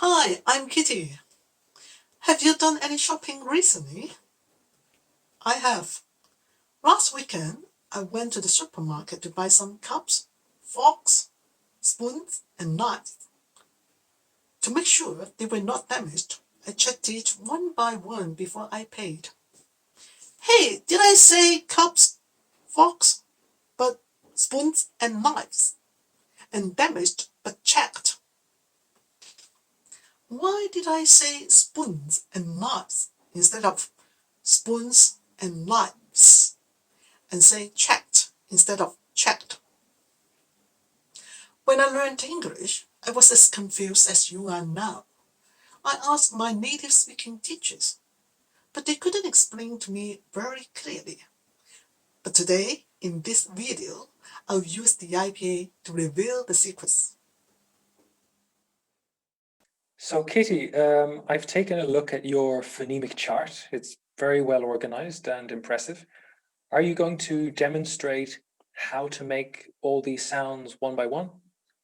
Hi, I'm Kitty. Have you done any shopping recently? I have. Last weekend, I went to the supermarket to buy some cups, forks, spoons, and knives. To make sure they were not damaged, I checked each one by one before I paid. Hey, did I say cups, forks, but spoons and knives? And damaged but checked. Why did I say spoons and knives instead of spoons and knives? And say checked instead of checked? When I learned English, I was as confused as you are now. I asked my native speaking teachers, but they couldn't explain to me very clearly. But today, in this video, I'll use the IPA to reveal the secrets. So Kitty, I've taken a look at your phonemic chart. It's very well organized and impressive. Are you going to demonstrate how to make all these sounds one by one?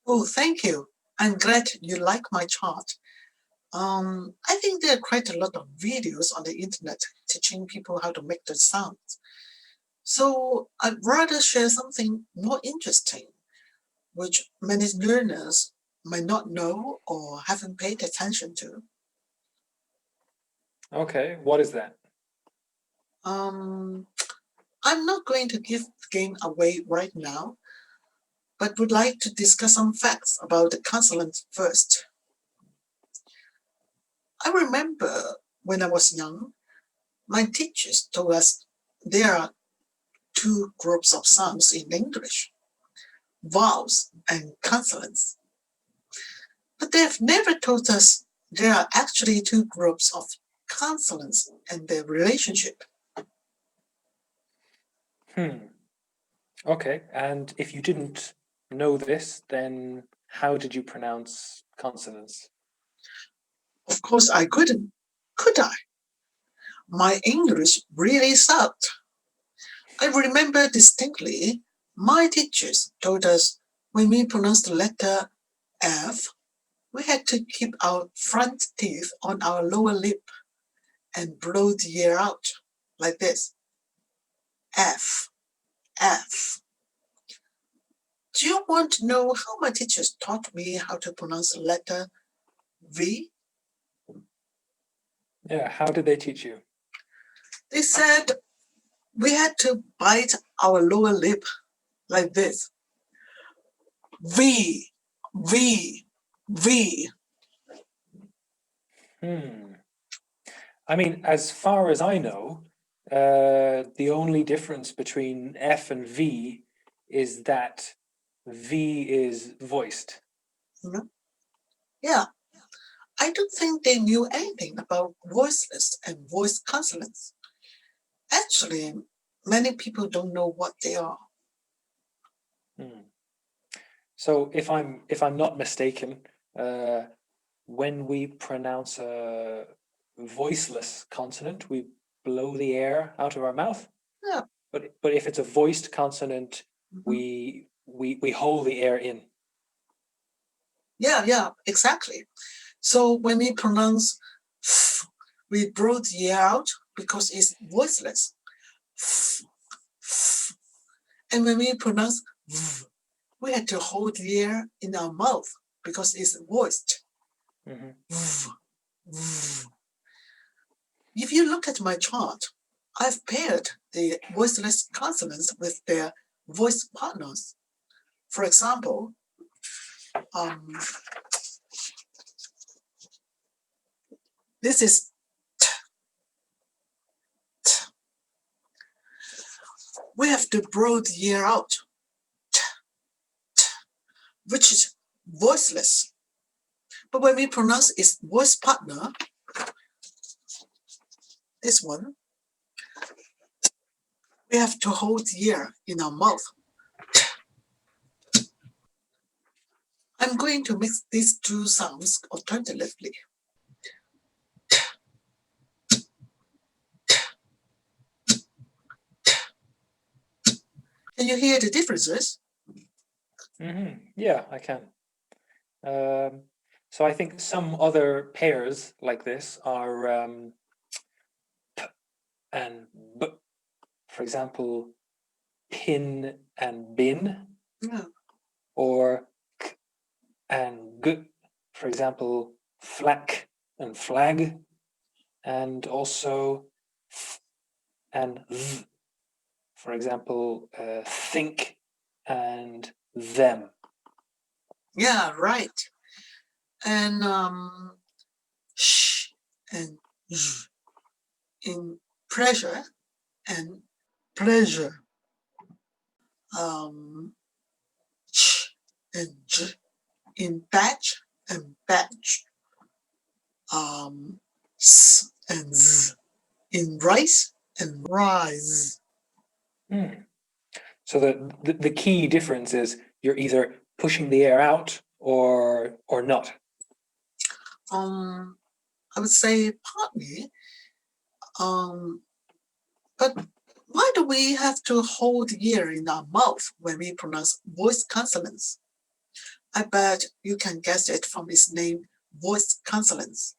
Oh, thank you. I'm glad you like my chart. I think there are quite a lot of videos on the internet teaching people how to make the sounds. So I'd rather share something more interesting, which many learners might not know or haven't paid attention to. Okay, what is that? Um, I'm not going to give the game away right now, but would like to discuss some facts about the consonant first. I remember when I was young, my teachers told us there are two groups of sounds in English, vowels and consonants. But they have never told us there are actually two groups of consonants and their relationship. Okay, and if you didn't know this, then how did you pronounce consonants? Of course, I couldn't, could I? My English really sucked. I remember distinctly my teachers told us when we pronounced the letter F, we had to keep our front teeth on our lower lip and blow the air out like this. F, F. Do you want to know how my teachers taught me how to pronounce the letter V? Yeah, how did they teach you? They said we had to bite our lower lip like this. V, V, V. I mean, as far as I know, the only difference between F and V is that V is voiced. Hmm? Yeah, I don't think they knew anything about voiceless and voiced consonants. Actually, many people don't know what they are. So if I'm not mistaken, when we pronounce a voiceless consonant, we blow the air out of our mouth. Yeah. But if it's a voiced consonant, we hold the air in. Yeah, exactly. So when we pronounce f, we blow the air out because it's voiceless. F, f. And when we pronounce v, we had to hold the air in our mouth because it's voiced. V, v. If you look at my chart, I've paired the voiceless consonants with their voice partners. For example, this is t, t. We have to blow the air out, t, t, which is voiceless. But when we pronounce its voice partner, this one, we have to hold the air in our mouth. I'm going to mix these two sounds alternatively. Can you hear the differences? Yeah, I can. So I think some other pairs like this are p and b. For example, pin and bin, Yeah, or k and g. For example, flak and flag, and also th and th. For example, think and them. yeah, right. And sh and z in pressure and pleasure. Um, ch and j in batch and batch. S and z in rice and rise. Hmm. So the key difference is you're either pushing the air out or not. Um, I would say partly. Um, but why do we have to hold the ear in our mouth when we pronounce voice consonants? I bet you can guess it from its name, voice consonants.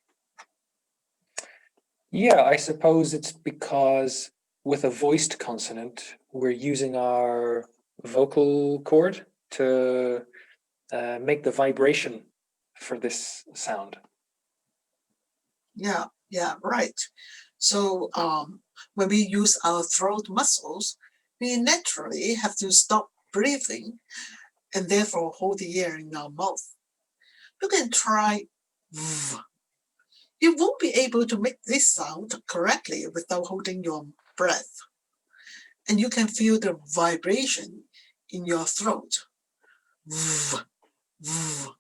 Yeah, I suppose it's because with a voiced consonant, we're using our vocal cord to make the vibration for this sound. Yeah, right. So when we use our throat muscles, we naturally have to stop breathing and therefore hold the air in our mouth. You can try v. You won't be able to make this sound correctly without holding your breath. And you can feel the vibration in your throat. V, v.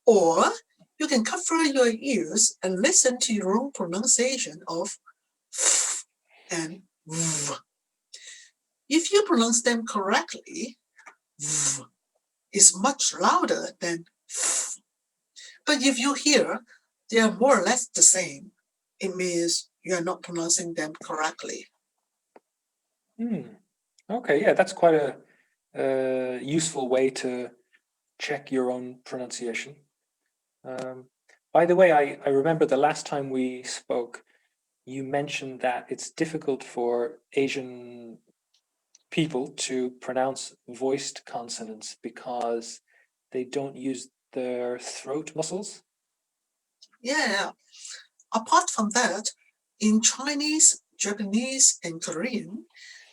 Or you can cover your ears and listen to your own pronunciation of f and v. If you pronounce them correctly, v is much louder than f. But if you hear they are more or less the same, it means you are not pronouncing them correctly. Hmm. Okay, yeah, that's quite a useful way to check your own pronunciation. Um, by the way, I remember the last time we spoke, you mentioned that it's difficult for Asian people to pronounce voiced consonants because they don't use their throat muscles. Yeah, apart from that, in Chinese, Japanese, and Korean,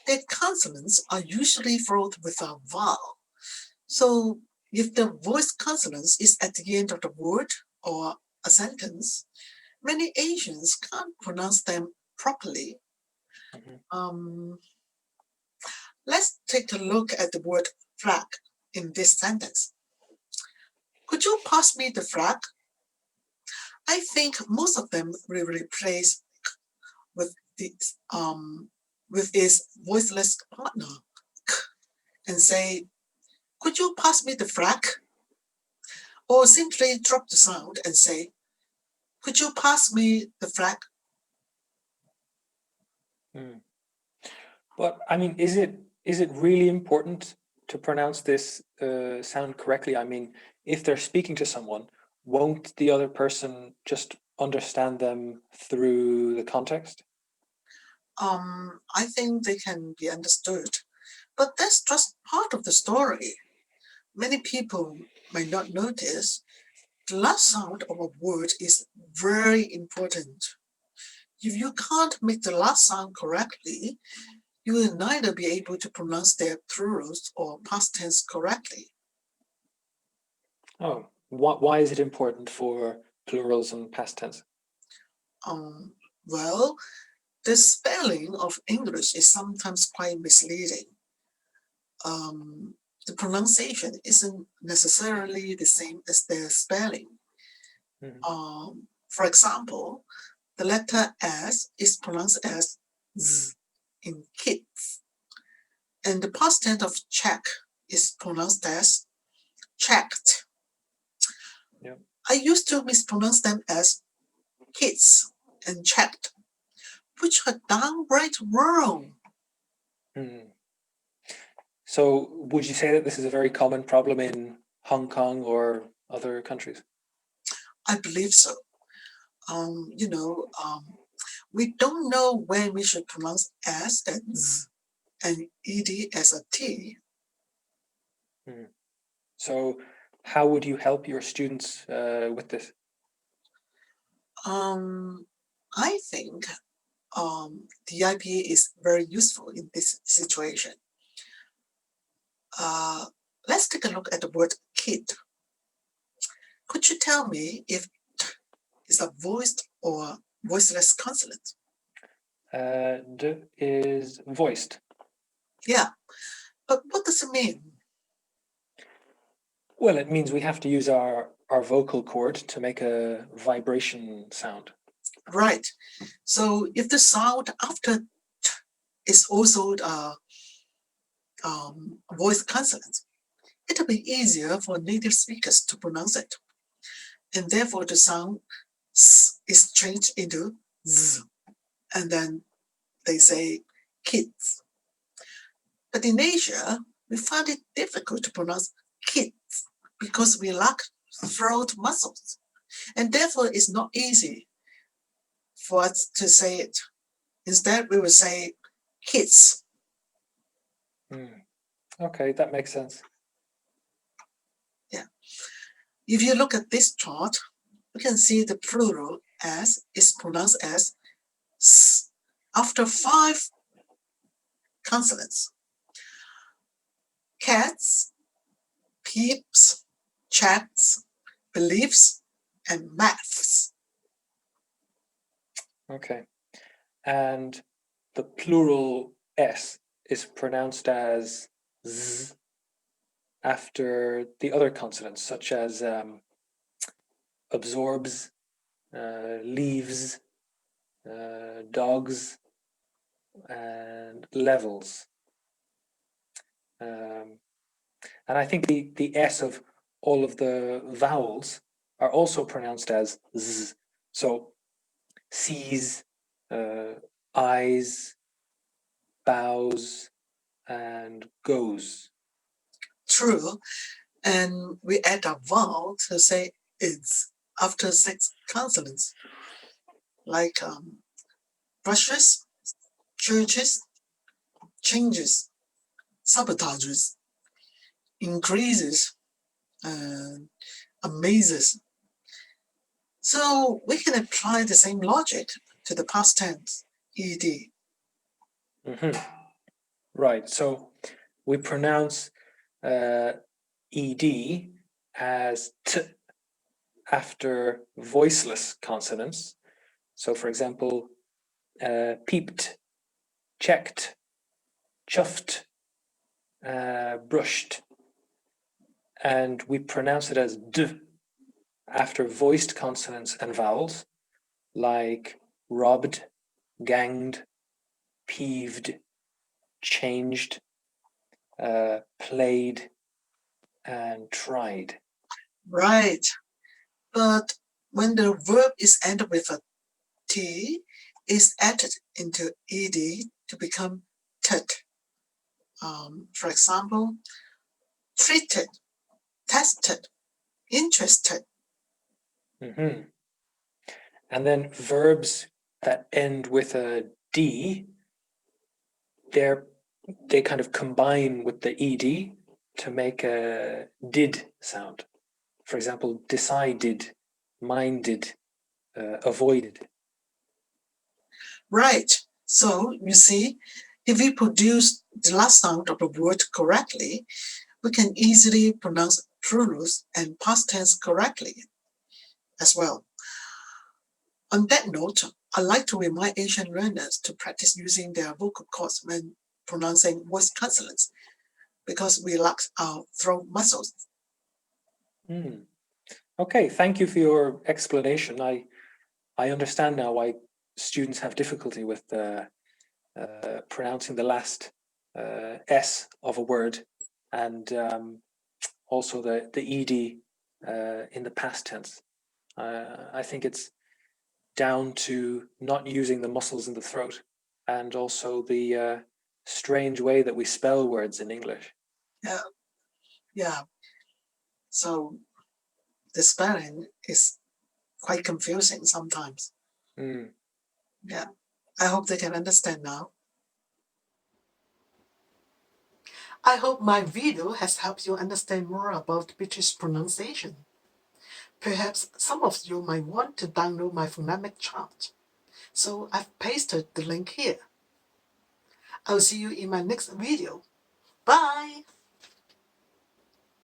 their consonants are usually followed with a vowel. So if the voice consonants is at the end of the word or a sentence, many Asians can't pronounce them properly. Mhm. Um, let's take a look at the word flag in this sentence. Could you pass me the flag? I think most of them will replace with the with its voiceless partner and say, could you pass me the flag? Or simply drop the sound and say, could you pass me the flag? Mm. But I mean, is it really important to pronounce this sound correctly? I mean, if they're speaking to someone, won't the other person just understand them through the context? I think they can be understood, but that's just part of the story. Many people might not notice the last sound of a word is very important. If you can't make the last sound correctly, you will neither be able to pronounce their plurals or past tense correctly. Oh, why is it important for plurals and past tense? Um, well, the spelling of English is sometimes quite misleading. Um, the pronunciation isn't necessarily the same as the spelling. Mhm. For example, the letter S is pronounced as Z in kidz, and the past tense of check is pronounced as checked. Yeah. I used to mispronounce them as kids and checked, which are downright wrong. Mm. So would you say that this is a very common problem in Hong Kong or other countries? I believe so. You know, we don't know when we should pronounce S as Z and ED as a T. Hmm. So, how would you help your students with this? I think the IPA is very useful in this situation. Uh, let's take a look at the word kid. Could you tell me if t is a voiced or voiceless consonant? D is voiced. Yeah, but what does it mean? Well, it means we have to use our vocal cord to make a vibration sound. Right. So if the sound after t is also voice consonant, it'll be easier for native speakers to pronounce it. And therefore the sound s is changed into z. And then they say kids. But in Asia, we find it difficult to pronounce kids because we lack throat muscles. And therefore it's not easy for us to say it. Instead, we will say kids. Hmm. Okay, that makes sense. Yeah. If you look at this chart, we can see the plural as is pronounced as s after 5 consonants. Cats, peeps, checks, beliefs, and maths. Okay. And the plural S is pronounced as Z after the other consonants, such as absorbs, leaves, dogs, and levels. Um, and I think the S of all of the vowels are also pronounced as Z. So sees, uh, eyes, bows, and goes. True. And we add a vowel to say it's after 6 consonants, like brushes, churches, changes, sabotages, increases, and amazes. So we can apply the same logic to the past tense, ed. Mhm. Right. So we pronounce ed as t after voiceless consonants. So, for example, peeped, checked, chuffed, brushed, and we pronounce it as d after voiced consonants and vowels, like robbed, ganged, peeved, changed, played, and tried. Right. But when the verb is ended with a t, is added into ed to become tet. For example, treated, tested, interested. Mhm. And then verbs that end with a D, they're they kind of combine with the ed to make a did sound. For example, decided, minded, avoided. Right. So you see, if we produce the last sound of a word correctly, we can easily pronounce plurals and past tense correctly as well. On that note, I like to remind Asian learners to practice using their vocal cords when pronouncing voice consonants because we lack our throat muscles. Hmm. Okay, thank you for your explanation. I understand now why students have difficulty with pronouncing the last S of a word and also the ed in the past tense. I think it's down to not using the muscles in the throat and also the strange way that we spell words in English. Yeah, yeah. So the spelling is quite confusing sometimes. Mm. Yeah, I hope they can understand now. I hope my video has helped you understand more about British pronunciation. Perhaps some of you might want to download my phonemic chart. So I've pasted the link here. I'll see you in my next video. Bye!